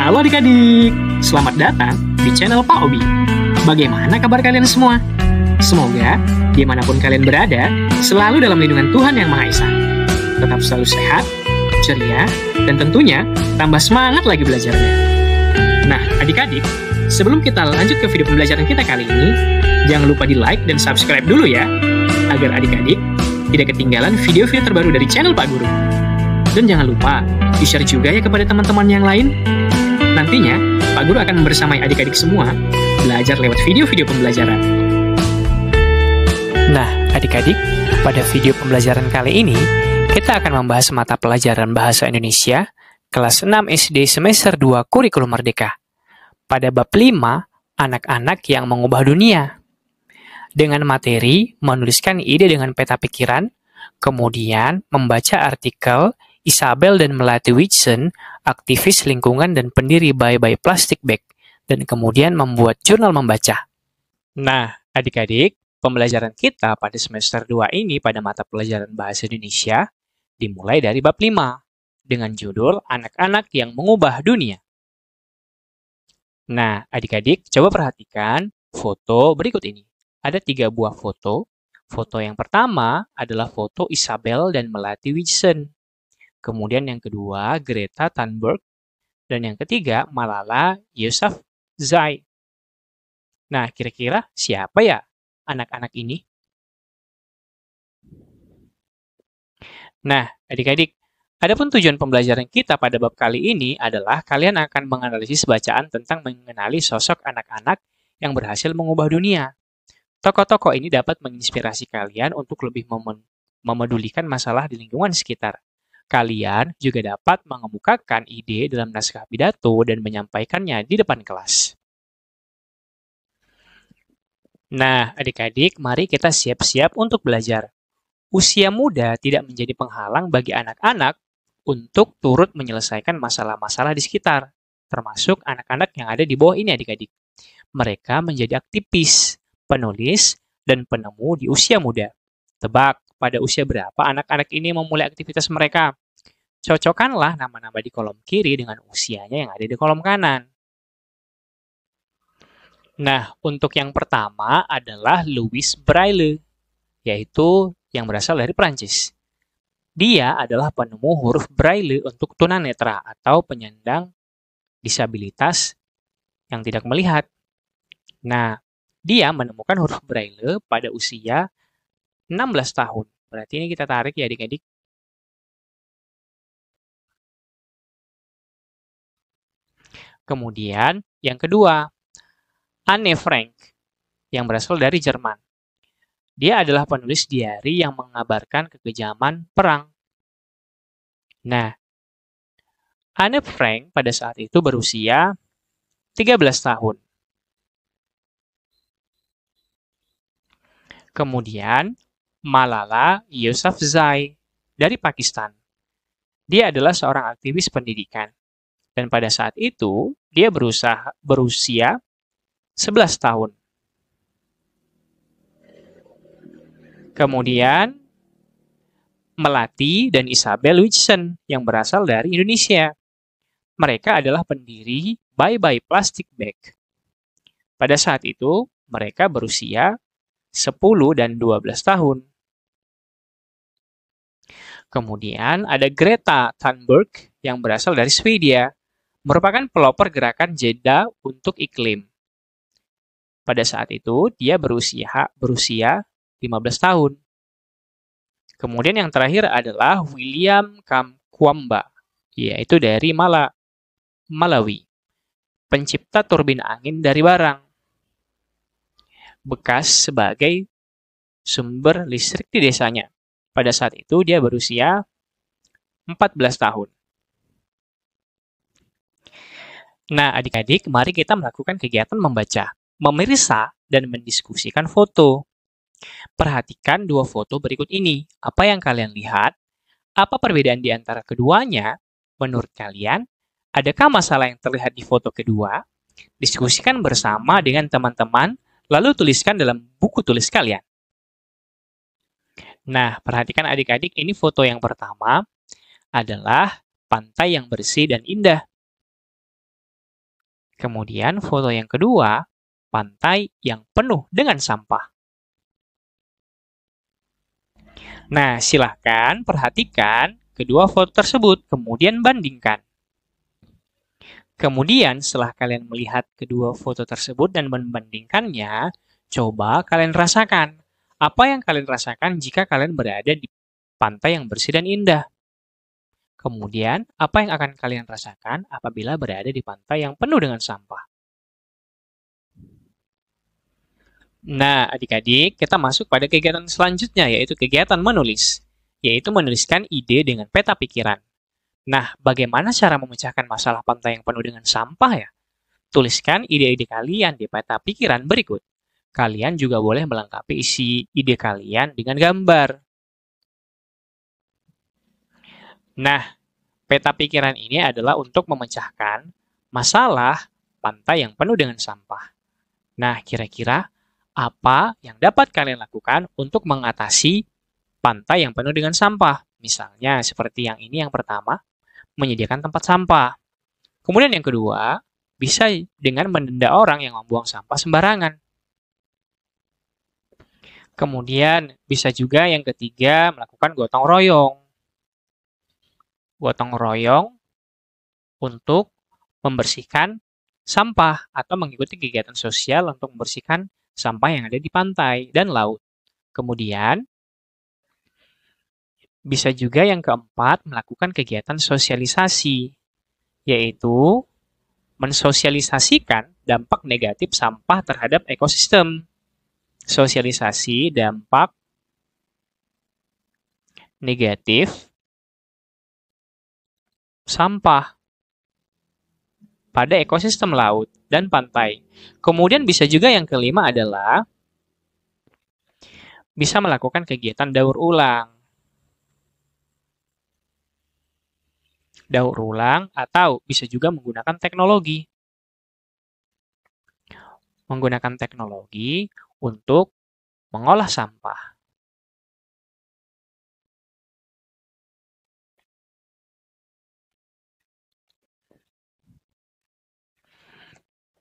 Halo adik-adik, selamat datang di channel Pak Obi. Bagaimana kabar kalian semua? Semoga dimanapun kalian berada, selalu dalam lindungan Tuhan Yang Maha Esa. Tetap selalu sehat, ceria, dan tentunya tambah semangat lagi belajarnya. Nah, adik-adik, sebelum kita lanjut ke video pembelajaran kita kali ini, jangan lupa di like dan subscribe dulu ya, agar adik-adik tidak ketinggalan video-video terbaru dari channel Pak Guru. Dan jangan lupa di-share juga ya kepada teman-teman yang lain. Nantinya, Pak Guru akan membersamai adik-adik semua belajar lewat video-video pembelajaran. Nah, adik-adik, pada video pembelajaran kali ini, kita akan membahas mata pelajaran Bahasa Indonesia kelas 6 SD semester 2 Kurikulum Merdeka. Pada bab 5, anak-anak yang mengubah dunia. Dengan materi, menuliskan ide dengan peta pikiran, kemudian membaca artikel Isabel dan Melati Whitson, aktivis lingkungan dan pendiri Bye Bye Plastic Bag, dan kemudian membuat jurnal membaca. Nah, adik-adik, pembelajaran kita pada semester 2 ini pada mata pelajaran Bahasa Indonesia dimulai dari bab 5 dengan judul Anak-anak yang Mengubah Dunia. Nah, adik-adik, coba perhatikan foto berikut ini. Ada 3 buah foto. Foto yang pertama adalah foto Isabel dan Melati Whitson. Kemudian yang kedua, Greta Thunberg. Dan yang ketiga, Malala Yousafzai. Nah, kira-kira siapa ya anak-anak ini? Nah, adik-adik, adapun tujuan pembelajaran kita pada bab kali ini adalah kalian akan menganalisis bacaan tentang mengenali sosok anak-anak yang berhasil mengubah dunia. Tokoh-tokoh ini dapat menginspirasi kalian untuk lebih memedulikan masalah di lingkungan sekitar. Kalian juga dapat mengemukakan ide dalam naskah pidato dan menyampaikannya di depan kelas. Nah, adik-adik, mari kita siap-siap untuk belajar. Usia muda tidak menjadi penghalang bagi anak-anak untuk turut menyelesaikan masalah-masalah di sekitar, termasuk anak-anak yang ada di bawah ini, adik-adik. Mereka menjadi aktivis, penulis, dan penemu di usia muda. Tebak, pada usia berapa anak-anak ini memulai aktivitas mereka? Cocokkanlah nama-nama di kolom kiri dengan usianya yang ada di kolom kanan. Nah, untuk yang pertama adalah Louis Braille, yaitu yang berasal dari Prancis. Dia adalah penemu huruf Braille untuk tunanetra atau penyandang disabilitas yang tidak melihat. Nah, dia menemukan huruf Braille pada usia 16 tahun. Berarti ini kita tarik ya adik-adik. Kemudian yang kedua, Anne Frank, yang berasal dari Jerman. Dia adalah penulis diari yang mengabarkan kekejaman perang. Nah, Anne Frank pada saat itu berusia 13 tahun. Kemudian, Malala Yousafzai dari Pakistan. Dia adalah seorang aktivis pendidikan. Dan pada saat itu, dia berusia 11 tahun. Kemudian, Melati dan Isabel Whitson yang berasal dari Indonesia. Mereka adalah pendiri Bye Bye Plastic Bag. Pada saat itu, mereka berusia 10 dan 12 tahun. Kemudian ada Greta Thunberg yang berasal dari Swedia, merupakan pelopor gerakan jeda untuk iklim. Pada saat itu, dia berusia 15 tahun. Kemudian yang terakhir adalah William Kamkwamba, yaitu dari Malawi, pencipta turbin angin dari barang, bekas sebagai sumber listrik di desanya. Pada saat itu, dia berusia 14 tahun. Nah, adik-adik, mari kita melakukan kegiatan membaca, memeriksa, dan mendiskusikan foto. Perhatikan 2 foto berikut ini. Apa yang kalian lihat? Apa perbedaan di antara keduanya? Menurut kalian, adakah masalah yang terlihat di foto kedua? Diskusikan bersama dengan teman-teman, lalu tuliskan dalam buku tulis kalian. Nah, perhatikan adik-adik, ini foto yang pertama adalah pantai yang bersih dan indah. Kemudian foto yang kedua, pantai yang penuh dengan sampah. Nah, silahkan perhatikan kedua foto tersebut, kemudian bandingkan. Kemudian, setelah kalian melihat kedua foto tersebut dan membandingkannya, coba kalian rasakan. Apa yang kalian rasakan jika kalian berada di pantai yang bersih dan indah? Kemudian, apa yang akan kalian rasakan apabila berada di pantai yang penuh dengan sampah? Nah, adik-adik, kita masuk pada kegiatan selanjutnya, yaitu kegiatan menulis, yaitu menuliskan ide dengan peta pikiran. Nah, bagaimana cara memecahkan masalah pantai yang penuh dengan sampah ya? Tuliskan ide-ide kalian di peta pikiran berikut. Kalian juga boleh melengkapi isi ide kalian dengan gambar. Nah, peta pikiran ini adalah untuk memecahkan masalah pantai yang penuh dengan sampah. Nah, kira-kira apa yang dapat kalian lakukan untuk mengatasi pantai yang penuh dengan sampah? Misalnya, seperti yang ini yang pertama, menyediakan tempat sampah. Kemudian yang kedua, bisa dengan mendenda orang yang membuang sampah sembarangan. Kemudian, bisa juga yang ketiga, melakukan gotong royong. Gotong royong untuk membersihkan sampah atau mengikuti kegiatan sosial untuk membersihkan sampah yang ada di pantai dan laut. Kemudian, bisa juga yang keempat, melakukan kegiatan sosialisasi, yaitu mensosialisasikan dampak negatif sampah terhadap ekosistem. Sosialisasi dampak negatif sampah pada ekosistem laut dan pantai. Kemudian bisa juga yang kelima adalah bisa melakukan kegiatan daur ulang. Daur ulang atau bisa juga menggunakan teknologi. Menggunakan teknologi untuk mengolah sampah.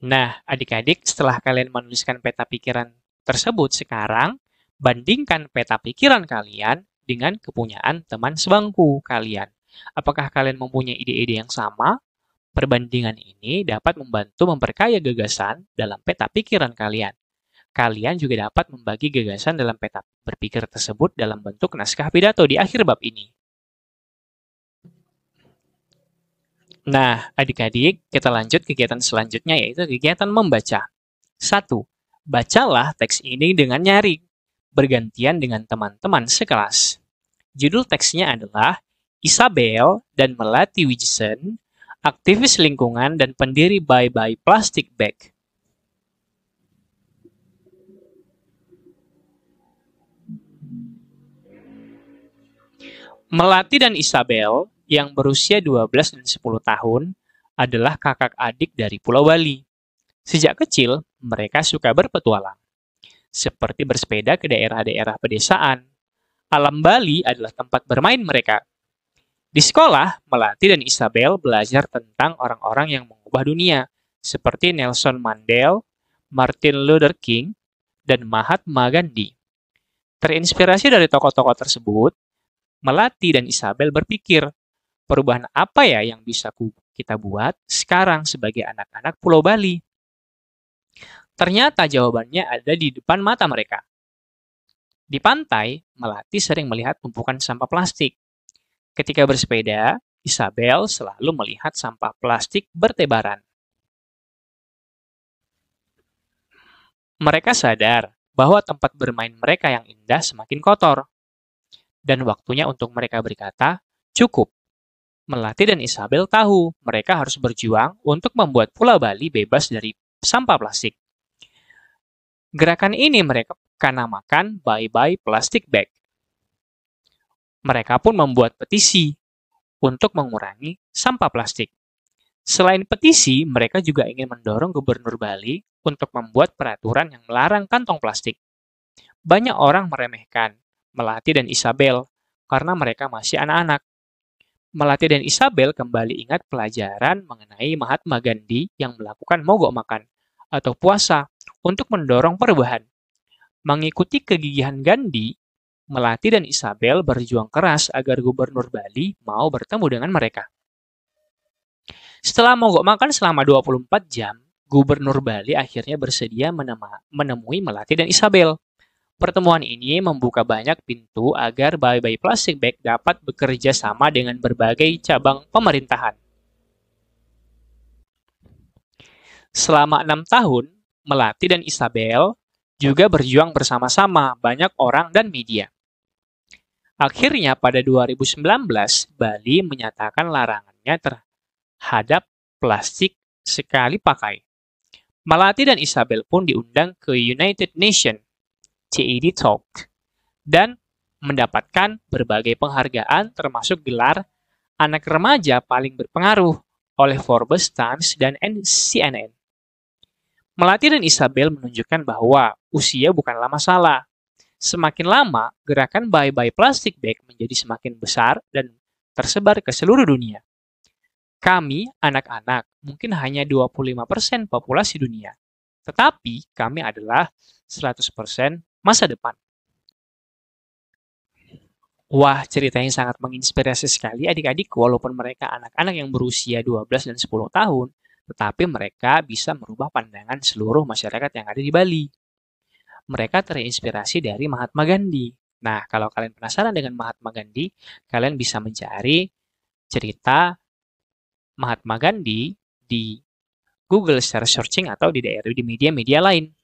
Nah, adik-adik, setelah kalian menuliskan peta pikiran tersebut sekarang, bandingkan peta pikiran kalian dengan kepunyaan teman sebangku kalian. Apakah kalian mempunyai ide-ide yang sama? Perbandingan ini dapat membantu memperkaya gagasan dalam peta pikiran kalian. Kalian juga dapat membagi gagasan dalam peta berpikir tersebut dalam bentuk naskah pidato di akhir bab ini. Nah, adik-adik, kita lanjut kegiatan selanjutnya yaitu kegiatan membaca. 1. Bacalah teks ini dengan nyaring, bergantian dengan teman-teman sekelas. Judul teksnya adalah Isabel dan Melati Wijsen, aktivis lingkungan dan pendiri Bye Bye Plastic Bag. Melati dan Isabel yang berusia 12 dan 10 tahun adalah kakak adik dari Pulau Bali. Sejak kecil, mereka suka berpetualang, seperti bersepeda ke daerah-daerah pedesaan. Alam Bali adalah tempat bermain mereka. Di sekolah, Melati dan Isabel belajar tentang orang-orang yang mengubah dunia, seperti Nelson Mandela, Martin Luther King, dan Mahatma Gandhi. Terinspirasi dari tokoh-tokoh tersebut, Melati dan Isabel berpikir, perubahan apa ya yang bisa kita buat sekarang sebagai anak-anak Pulau Bali? Ternyata jawabannya ada di depan mata mereka. Di pantai, Melati sering melihat tumpukan sampah plastik. Ketika bersepeda, Isabel selalu melihat sampah plastik bertebaran. Mereka sadar bahwa tempat bermain mereka yang indah semakin kotor. Dan waktunya untuk mereka berkata, cukup. Melati dan Isabel tahu mereka harus berjuang untuk membuat Pulau Bali bebas dari sampah plastik. Gerakan ini mereka namakan Bye Bye Plastic Bag. Mereka pun membuat petisi untuk mengurangi sampah plastik. Selain petisi, mereka juga ingin mendorong Gubernur Bali untuk membuat peraturan yang melarang kantong plastik. Banyak orang meremehkan Melati dan Isabel karena mereka masih anak-anak. Melati dan Isabel kembali ingat pelajaran mengenai Mahatma Gandhi yang melakukan mogok makan atau puasa untuk mendorong perubahan. Mengikuti kegigihan Gandhi, Melati dan Isabel berjuang keras agar Gubernur Bali mau bertemu dengan mereka. Setelah mogok makan selama 24 jam, Gubernur Bali akhirnya bersedia menemui Melati dan Isabel. Pertemuan ini membuka banyak pintu agar Bye-Bye Plastic Bag dapat bekerja sama dengan berbagai cabang pemerintahan. Selama 6 tahun, Melati dan Isabel juga berjuang bersama-sama banyak orang dan media. Akhirnya pada 2019, Bali menyatakan larangannya terhadap plastik sekali pakai. Melati dan Isabel pun diundang ke United Nations CED Talk dan mendapatkan berbagai penghargaan termasuk gelar anak remaja paling berpengaruh oleh Forbes, Times, dan CNN. Melati dan Isabel menunjukkan bahwa usia bukanlah masalah. Semakin lama, gerakan Bye-Bye Plastic Bag menjadi semakin besar dan tersebar ke seluruh dunia. Kami, anak-anak, mungkin hanya 25% populasi dunia. Tetapi kami adalah 100% masa depan. Wah, ceritanya sangat menginspirasi sekali adik-adik walaupun mereka anak-anak yang berusia 12 dan 10 tahun, tetapi mereka bisa merubah pandangan seluruh masyarakat yang ada di Bali. Mereka terinspirasi dari Mahatma Gandhi. Nah, kalau kalian penasaran dengan Mahatma Gandhi, kalian bisa mencari cerita Mahatma Gandhi di Google secara searching atau di media-media lain.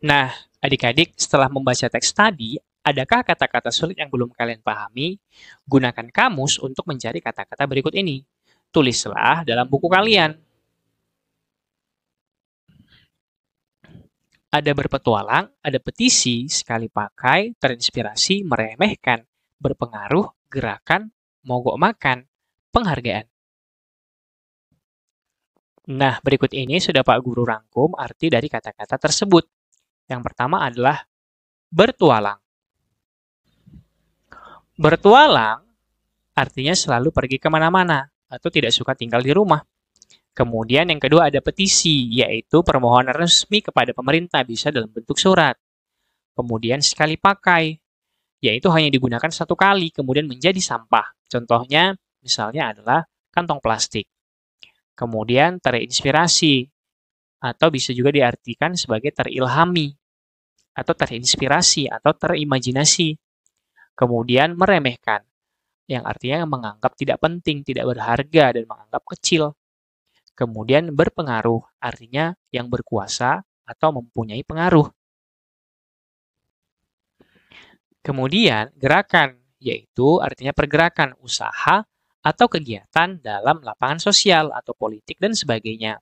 Nah, adik-adik, setelah membaca teks tadi, adakah kata-kata sulit yang belum kalian pahami? Gunakan kamus untuk mencari kata-kata berikut ini. Tulislah dalam buku kalian. Ada berpetualang, ada petisi, sekali pakai, terinspirasi, meremehkan, berpengaruh, gerakan, mogok makan, penghargaan. Nah, berikut ini sudah Pak Guru rangkum arti dari kata-kata tersebut. Yang pertama adalah bertualang. Bertualang artinya selalu pergi kemana-mana atau tidak suka tinggal di rumah. Kemudian yang kedua ada petisi, yaitu permohonan resmi kepada pemerintah bisa dalam bentuk surat. Kemudian sekali pakai, yaitu hanya digunakan satu kali kemudian menjadi sampah. Contohnya misalnya adalah kantong plastik. Kemudian terinspirasi, atau bisa juga diartikan sebagai terilhami, atau terinspirasi, atau terimajinasi. Kemudian meremehkan, yang artinya menganggap tidak penting, tidak berharga, dan menganggap kecil. Kemudian berpengaruh, artinya yang berkuasa atau mempunyai pengaruh. Kemudian gerakan, yaitu artinya pergerakan, usaha, atau kegiatan dalam lapangan sosial atau politik dan sebagainya.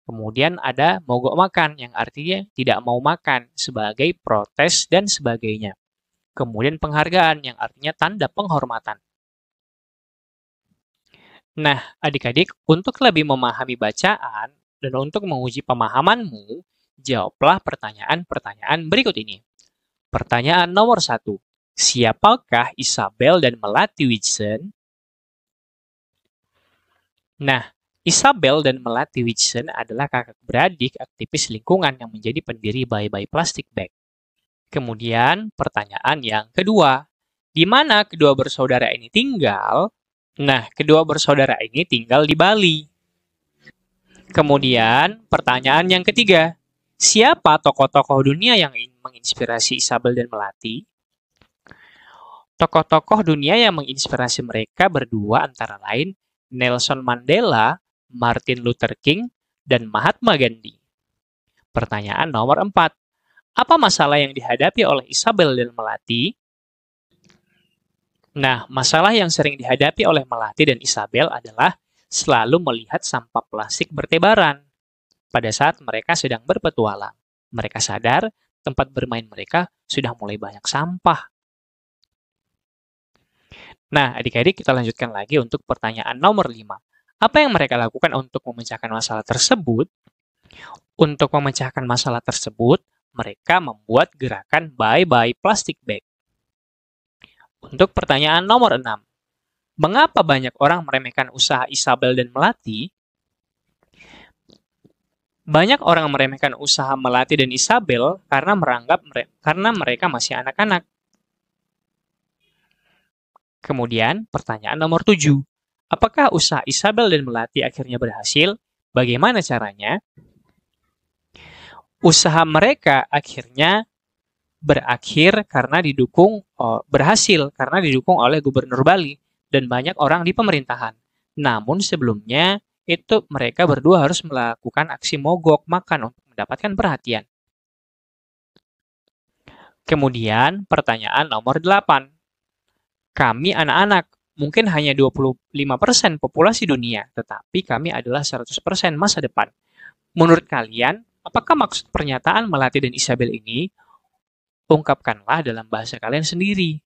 Kemudian ada mogok makan yang artinya tidak mau makan sebagai protes dan sebagainya. Kemudian penghargaan yang artinya tanda penghormatan. Nah, adik-adik, untuk lebih memahami bacaan dan untuk menguji pemahamanmu, jawablah pertanyaan-pertanyaan berikut ini. Pertanyaan nomor 1. Siapakah Isabel dan Melati Wijsen? Nah, Isabel dan Melati Wijsen adalah kakak beradik aktivis lingkungan yang menjadi pendiri Bye-Bye Plastic Bag. Kemudian, pertanyaan yang kedua, di mana kedua bersaudara ini tinggal? Nah, kedua bersaudara ini tinggal di Bali. Kemudian, pertanyaan yang ketiga, siapa tokoh-tokoh dunia yang menginspirasi Isabel dan Melati? Tokoh-tokoh dunia yang menginspirasi mereka berdua antara lain Nelson Mandela, Martin Luther King, dan Mahatma Gandhi. Pertanyaan nomor 4. Apa masalah yang dihadapi oleh Isabel dan Melati? Nah, masalah yang sering dihadapi oleh Melati dan Isabel adalah selalu melihat sampah plastik bertebaran pada saat mereka sedang berpetualang. Mereka sadar tempat bermain mereka sudah mulai banyak sampah. Nah, adik-adik kita lanjutkan lagi untuk pertanyaan nomor 5. Apa yang mereka lakukan untuk memecahkan masalah tersebut? Untuk memecahkan masalah tersebut, mereka membuat gerakan Bye-Bye Plastic Bag. Untuk pertanyaan nomor 6. Mengapa banyak orang meremehkan usaha Isabel dan Melati? Banyak orang meremehkan usaha Melati dan Isabel karena mereka masih anak-anak. Kemudian, pertanyaan nomor 7. Apakah usaha Isabel dan Melati akhirnya berhasil? Bagaimana caranya? Usaha mereka akhirnya berhasil karena didukung oleh Gubernur Bali dan banyak orang di pemerintahan. Namun sebelumnya, itu mereka berdua harus melakukan aksi mogok makan untuk mendapatkan perhatian. Kemudian, pertanyaan nomor 8. Kami anak-anak, mungkin hanya 25% populasi dunia, tetapi kami adalah 100% masa depan. Menurut kalian, apakah maksud pernyataan Melati dan Isabel ini? Ungkapkanlah dalam bahasa kalian sendiri.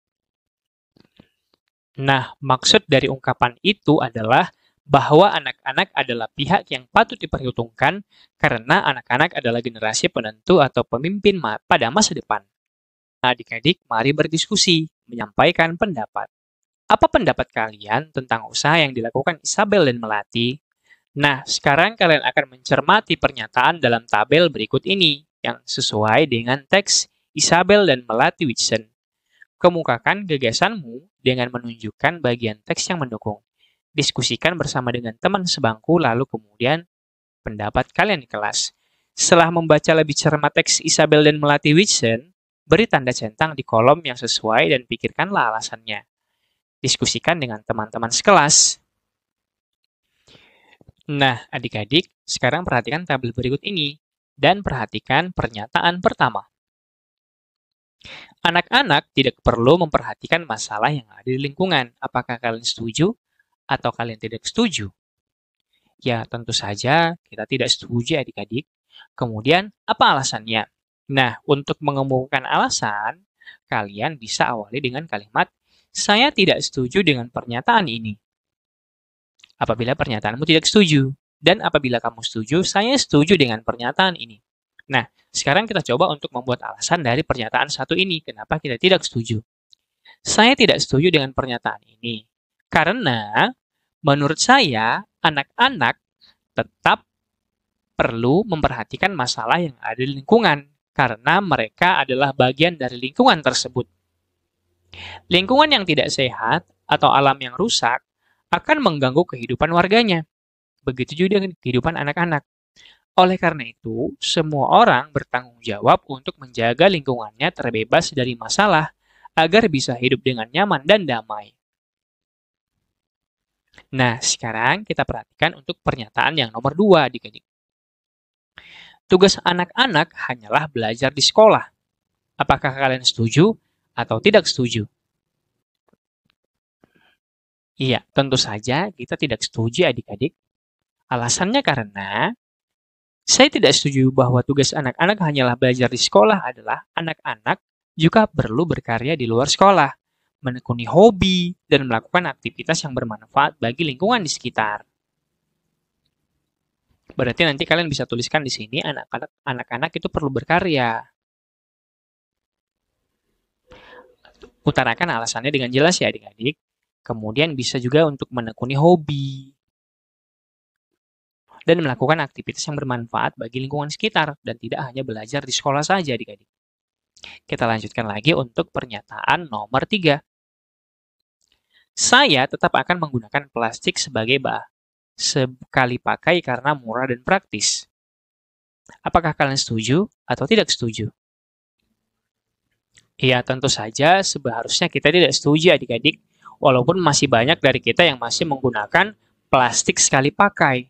Nah, maksud dari ungkapan itu adalah bahwa anak-anak adalah pihak yang patut diperhitungkan karena anak-anak adalah generasi penentu atau pemimpin pada masa depan. Adik-adik, mari berdiskusi, menyampaikan pendapat. Apa pendapat kalian tentang usaha yang dilakukan Isabel dan Melati? Nah, sekarang kalian akan mencermati pernyataan dalam tabel berikut ini yang sesuai dengan teks Isabel dan Melati Whitson. Kemukakan gagasanmu dengan menunjukkan bagian teks yang mendukung. Diskusikan bersama dengan teman sebangku, lalu kemudian pendapat kalian di kelas. Setelah membaca lebih cermat teks Isabel dan Melati Whitson, beri tanda centang di kolom yang sesuai dan pikirkanlah alasannya. Diskusikan dengan teman-teman sekelas. Nah, adik-adik, sekarang perhatikan tabel berikut ini dan perhatikan pernyataan pertama. Anak-anak tidak perlu memperhatikan masalah yang ada di lingkungan. Apakah kalian setuju atau kalian tidak setuju? Ya, tentu saja kita tidak setuju adik-adik. Kemudian, apa alasannya? Nah, untuk mengemukakan alasan, kalian bisa awali dengan kalimat, saya tidak setuju dengan pernyataan ini. Apabila pernyataanmu tidak setuju, dan apabila kamu setuju, saya setuju dengan pernyataan ini. Nah, sekarang kita coba untuk membuat alasan dari pernyataan satu ini. Kenapa kita tidak setuju? Saya tidak setuju dengan pernyataan ini. Karena, menurut saya, anak-anak tetap perlu memperhatikan masalah yang ada di lingkungan. Karena mereka adalah bagian dari lingkungan tersebut. Lingkungan yang tidak sehat atau alam yang rusak akan mengganggu kehidupan warganya. Begitu juga dengan kehidupan anak-anak. Oleh karena itu, semua orang bertanggung jawab untuk menjaga lingkungannya terbebas dari masalah agar bisa hidup dengan nyaman dan damai. Nah, sekarang kita perhatikan untuk pernyataan yang nomor 2, adik-adik. Tugas anak-anak hanyalah belajar di sekolah. Apakah kalian setuju atau tidak setuju? Iya, tentu saja kita tidak setuju adik-adik. Alasannya karena saya tidak setuju bahwa tugas anak-anak hanyalah belajar di sekolah adalah anak-anak juga perlu berkarya di luar sekolah, menekuni hobi, dan melakukan aktivitas yang bermanfaat bagi lingkungan di sekitar. Berarti nanti kalian bisa tuliskan di sini anak-anak itu perlu berkarya. Utarakan alasannya dengan jelas ya adik-adik. Kemudian bisa juga untuk menekuni hobi dan melakukan aktivitas yang bermanfaat bagi lingkungan sekitar dan tidak hanya belajar di sekolah saja adik-adik. Kita lanjutkan lagi untuk pernyataan nomor 3. Saya tetap akan menggunakan plastik sebagai sekali pakai karena murah dan praktis. Apakah kalian setuju atau tidak setuju? Ya, tentu saja seharusnya kita tidak setuju adik-adik, walaupun masih banyak dari kita yang masih menggunakan plastik sekali pakai.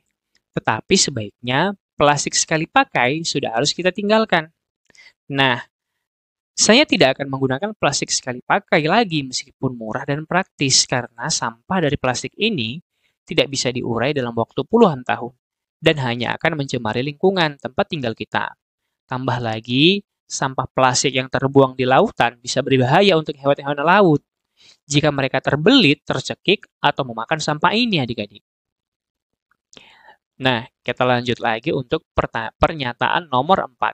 Tetapi sebaiknya plastik sekali pakai sudah harus kita tinggalkan. Nah, saya tidak akan menggunakan plastik sekali pakai lagi meskipun murah dan praktis karena sampah dari plastik ini tidak bisa diurai dalam waktu puluhan tahun dan hanya akan mencemari lingkungan tempat tinggal kita. Tambah lagi, sampah plastik yang terbuang di lautan bisa berbahaya untuk hewan-hewan laut jika mereka terbelit, tercekik, atau memakan sampah ini adik-adik. Nah, kita lanjut lagi untuk pernyataan nomor 4.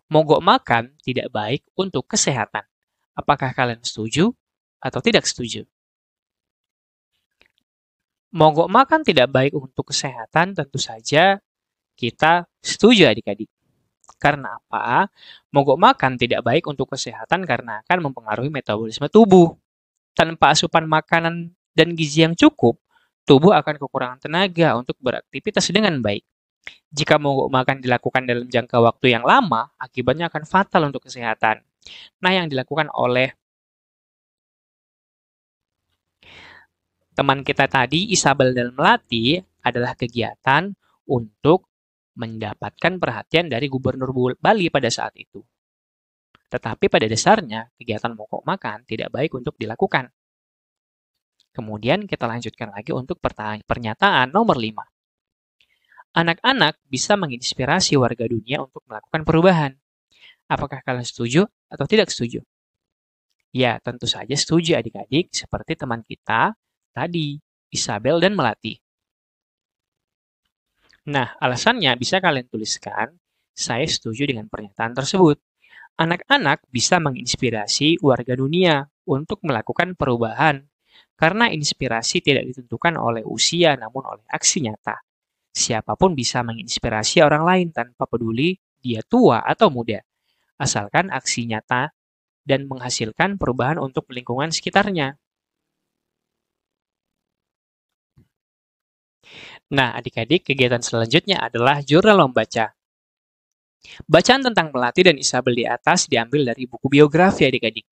Mogok makan tidak baik untuk kesehatan. Apakah kalian setuju atau tidak setuju? Mogok makan tidak baik untuk kesehatan, tentu saja kita setuju adik-adik. Karena apa? Mogok makan tidak baik untuk kesehatan karena akan mempengaruhi metabolisme tubuh. Tanpa asupan makanan dan gizi yang cukup, tubuh akan kekurangan tenaga untuk beraktivitas dengan baik. Jika mogok makan dilakukan dalam jangka waktu yang lama, akibatnya akan fatal untuk kesehatan. Nah, yang dilakukan oleh teman kita tadi, Isabel dan Melati, adalah kegiatan untuk mendapatkan perhatian dari Gubernur Bali pada saat itu. Tetapi pada dasarnya, kegiatan mogok makan tidak baik untuk dilakukan. Kemudian kita lanjutkan lagi untuk pernyataan nomor 5. Anak-anak bisa menginspirasi warga dunia untuk melakukan perubahan. Apakah kalian setuju atau tidak setuju? Ya, tentu saja setuju adik-adik, seperti teman kita tadi, Isabel dan Melati. Nah, alasannya bisa kalian tuliskan, saya setuju dengan pernyataan tersebut. Anak-anak bisa menginspirasi warga dunia untuk melakukan perubahan, karena inspirasi tidak ditentukan oleh usia namun oleh aksi nyata. Siapapun bisa menginspirasi orang lain tanpa peduli dia tua atau muda, asalkan aksi nyata dan menghasilkan perubahan untuk lingkungan sekitarnya. Nah, adik-adik, kegiatan selanjutnya adalah jurnal membaca. Bacaan tentang Melati dan Isabel di atas diambil dari buku biografi adik-adik.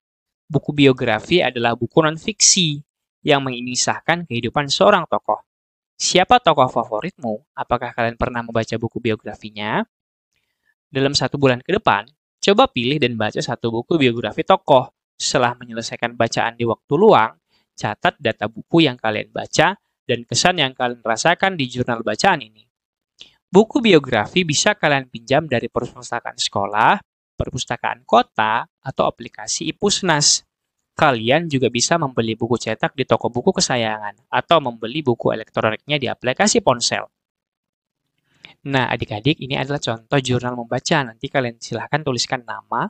Buku biografi adalah buku non-fiksi yang mengisahkan kehidupan seorang tokoh. Siapa tokoh favoritmu? Apakah kalian pernah membaca buku biografinya? Dalam 1 bulan ke depan, coba pilih dan baca 1 buku biografi tokoh. Setelah menyelesaikan bacaan di waktu luang, catat data buku yang kalian baca dan kesan yang kalian rasakan di jurnal bacaan ini. Buku biografi bisa kalian pinjam dari perpustakaan sekolah, perpustakaan kota, atau aplikasi iPusnas. Kalian juga bisa membeli buku cetak di toko buku kesayangan, atau membeli buku elektroniknya di aplikasi ponsel. Nah, adik-adik, ini adalah contoh jurnal membaca. Nanti kalian silahkan tuliskan nama,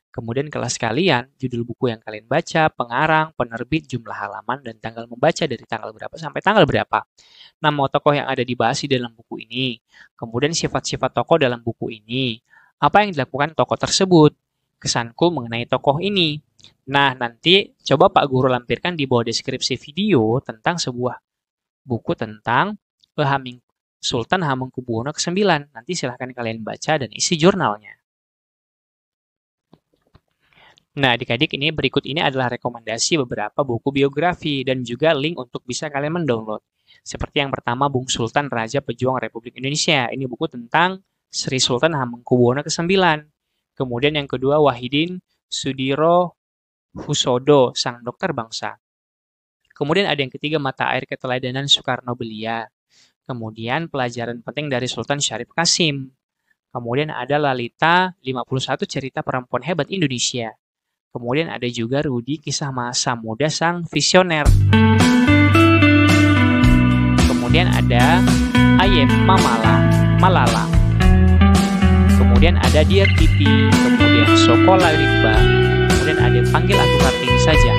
kemudian kelas kalian, judul buku yang kalian baca, pengarang, penerbit, jumlah halaman, dan tanggal membaca dari tanggal berapa sampai tanggal berapa. Nama tokoh yang ada dibahas di dalam buku ini. Kemudian sifat-sifat tokoh dalam buku ini. Apa yang dilakukan tokoh tersebut? Kesanku mengenai tokoh ini. Nah, nanti coba Pak Guru lampirkan di bawah deskripsi video tentang sebuah buku tentang Sultan Hamengkubuwono ke-9. Nanti silahkan kalian baca dan isi jurnalnya. Nah, adik-adik, berikut ini adalah rekomendasi beberapa buku biografi dan juga link untuk bisa kalian mendownload. Seperti yang pertama, Bung Sultan Raja Pejuang Republik Indonesia. Ini buku tentang Sri Sultan Hamengkubuwono ke-9. Kemudian yang kedua, Wahidin Sudiro Husodo, Sang Dokter Bangsa. Kemudian ada yang ketiga, Mata Air Keteladanan Soekarno Belia. Kemudian pelajaran penting dari Sultan Syarif Kasim. Kemudian ada Lalita 51 Cerita Perempuan Hebat Indonesia. Kemudian ada juga Rudi, Kisah Masa Muda Sang Visioner. Kemudian ada Ayem Malala. Kemudian ada Dear Titi. Kemudian Sokola Rimba. Kemudian ada Panggil Aku Kartini Saja.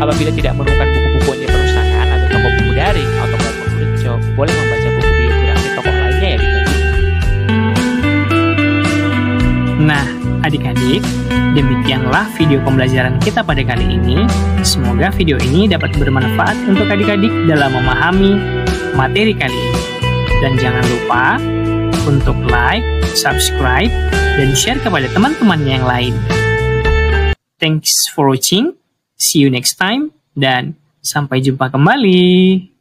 Apabila tidak menemukan buku-buku di perpustakaan atau toko buku daring atau platform Bookshop, boleh membaca buku biografi tokoh lainnya ya adik-adik. Nah, adik-adik, demikianlah video pembelajaran kita pada kali ini. Semoga video ini dapat bermanfaat untuk adik-adik dalam memahami materi kali ini. Dan jangan lupa untuk like, subscribe, dan share kepada teman-teman yang lain. Thanks for watching, see you next time, dan sampai jumpa kembali.